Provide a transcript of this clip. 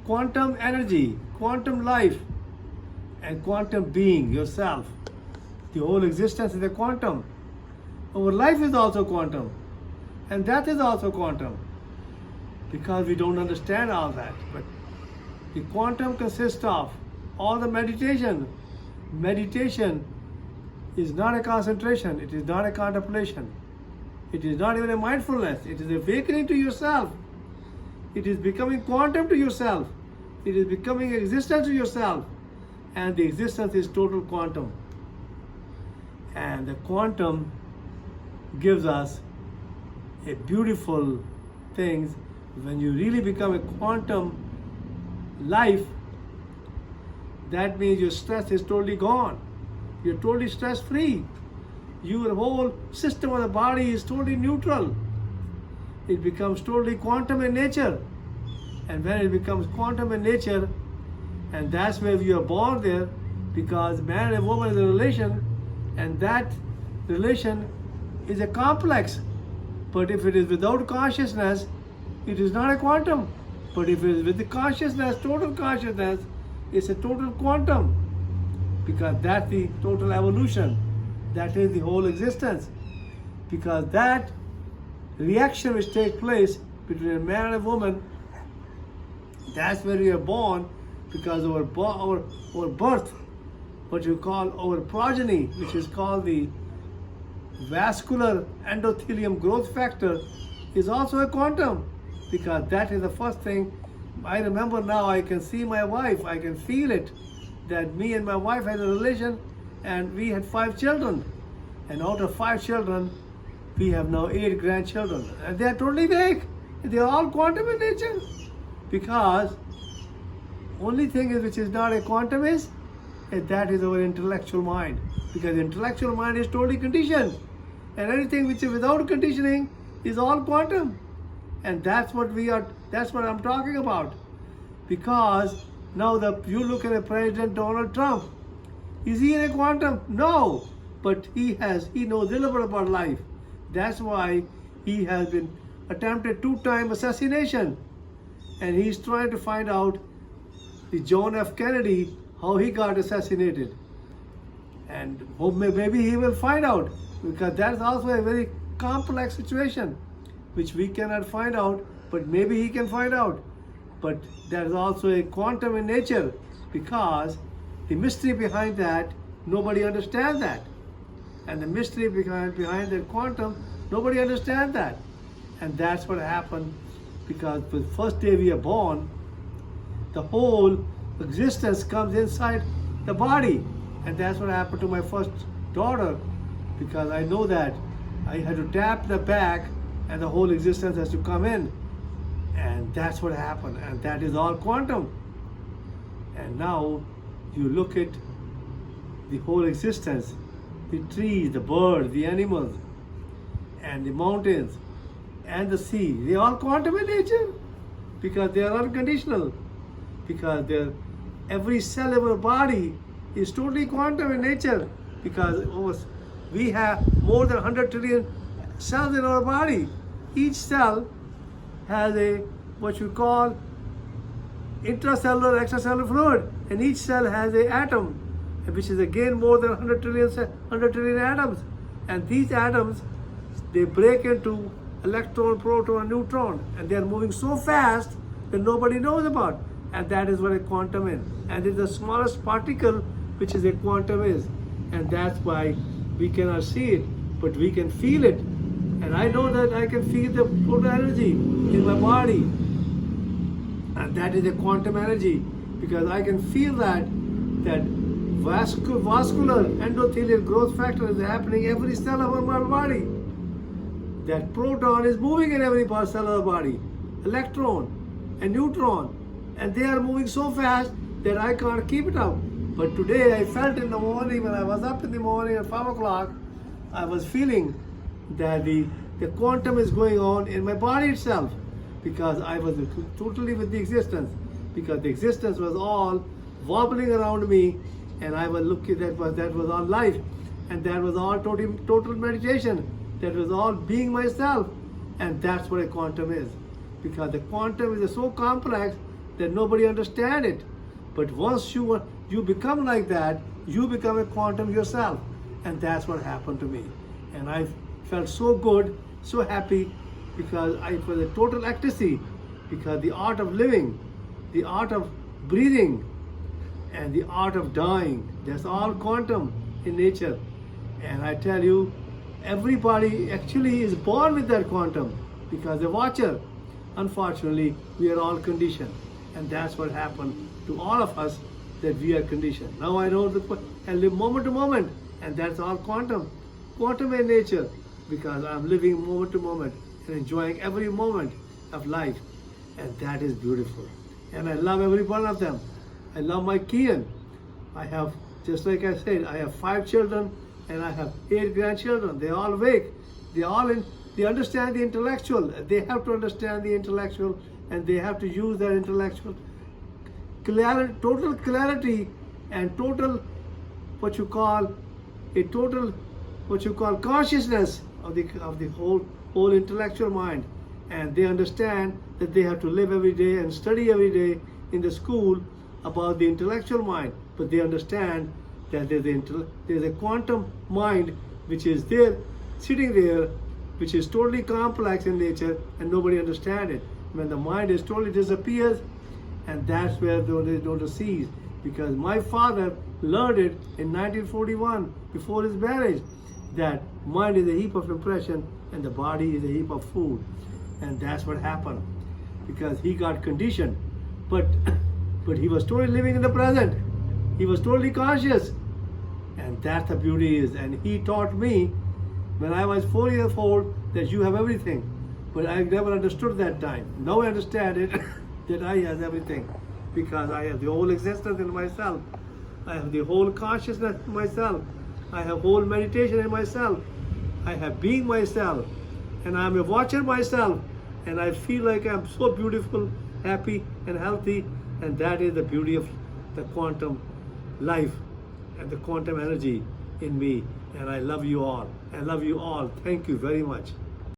quantum energy, quantum life, and quantum being, yourself. The whole existence is a quantum. Our life is also quantum, and that is also quantum, because we don't understand all that. But the quantum consists of all the meditation. Meditation is not a concentration, it is not a contemplation, it is not even a mindfulness, it is awakening to yourself. It is becoming quantum to yourself. It is becoming existence to yourself. And the existence is total quantum. And the quantum gives us a beautiful things. When you really become a quantum life, that means your stress is totally gone. You're totally stress free. Your whole system of the body is totally neutral. It becomes totally quantum in nature. And when it becomes quantum in nature, and that's where we are born there, because man and woman is a relation, and that relation is a complex. But if it is without consciousness, it is not a quantum. But if it is with the consciousness, total consciousness, it's a total quantum. Because that's the total evolution. That is the whole existence. Because that reaction which takes place between a man and a woman, that's where we are born, because our birth, what you call our progeny, which is called the vascular endothelium growth factor, is also a quantum, because that is the first thing. I remember now, I can see my wife, I can feel it, that me and my wife had a relation, and we had 5 children. And out of 5 children, we have now 8 grandchildren. And they are totally awake. They are all quantum in nature. Because only thing is which is not a quantum is that is our intellectual mind. Because intellectual mind is totally conditioned. And anything which is without conditioning is all quantum. And that's what I'm talking about. Because now you look at President Donald Trump. Is he in a quantum? No. But he knows a little bit about life. That's why he has been attempted 2-time assassination. And he's trying to find out the John F. Kennedy, how he got assassinated. And maybe he will find out, because that's also a very complex situation, which we cannot find out, but maybe he can find out. But there is also a quantum in nature, because the mystery behind that, nobody understands that. And the mystery behind the quantum, nobody understands that. And that's what happened, because the first day we are born, the whole existence comes inside the body. And that's what happened to my first daughter, because I know that I had to tap the back and the whole existence has to come in. And that's what happened. And that is all quantum. And now you look at the whole existence, the trees, the birds, the animals, and the mountains, and the sea. They are all quantum in nature, because they are unconditional. Because every cell of our body is totally quantum in nature, because we have more than 100 trillion cells in our body. Each cell has what you call intracellular, extracellular fluid, and each cell has an atom, which is again more than 100 trillion atoms. And these atoms, they break into electron, proton, and neutron, and they are moving so fast that nobody knows about. And that is what a quantum is. And it's the smallest particle which is a quantum is. And that's why we cannot see it, but we can feel it. And I know that I can feel the total energy in my body. And that is a quantum energy, because I can feel that vascular endothelial growth factor is happening every cell of my body. That proton is moving in every cell of the body, electron and neutron, and they are moving so fast that I can't keep it up. But today I felt in the morning, when I was up in the morning at 5 o'clock, I was feeling that the quantum is going on in my body itself, because I was totally with the existence, because the existence was all wobbling around me, and I was looking, that was all life, and that was all total meditation, that was all being myself. And that's what a quantum is, because the quantum is so complex that nobody understands it. But once you become like that, you become a quantum yourself. And that's what happened to me. And I felt so good, so happy, because it was a total ecstasy, because the art of living, the art of breathing, and the art of dying, that's all quantum in nature. And I tell you, everybody actually is born with that quantum, because the watcher, unfortunately, we are all conditioned. And that's what happened to all of us, that we are conditioned. Now I know and live moment to moment, and that's all quantum. Quantum in nature, because I'm living moment to moment and enjoying every moment of life. And that is beautiful. And I love every one of them. I love my Kian. I have, just like I said, I have 5 children and I have 8 grandchildren. They're all awake. They understand the intellectual. They have to understand the intellectual, and they have to use their intellectual clarity, total clarity, and total consciousness of the whole intellectual mind. And they understand that they have to live every day and study every day in the school about the intellectual mind. But they understand that there's a quantum mind which is there, sitting there, which is totally complex in nature, and nobody understands it. When the mind is totally disappears, and that's where they don't see. Because my father learned it in 1941, before his marriage, that mind is a heap of impression and the body is a heap of food. And that's what happened, because he got conditioned. But he was totally living in the present. He was totally conscious. And that's the beauty is. And he taught me when I was 4 years old that you have everything. But I never understood that time. Now I understand it, that I have everything. Because I have the whole existence in myself. I have the whole consciousness in myself. I have whole meditation in myself. I have being myself. And I'm a watcher myself. And I feel like I'm so beautiful, happy, and healthy. And that is the beauty of the quantum life and the quantum energy in me. And I love you all. I love you all. Thank you very much.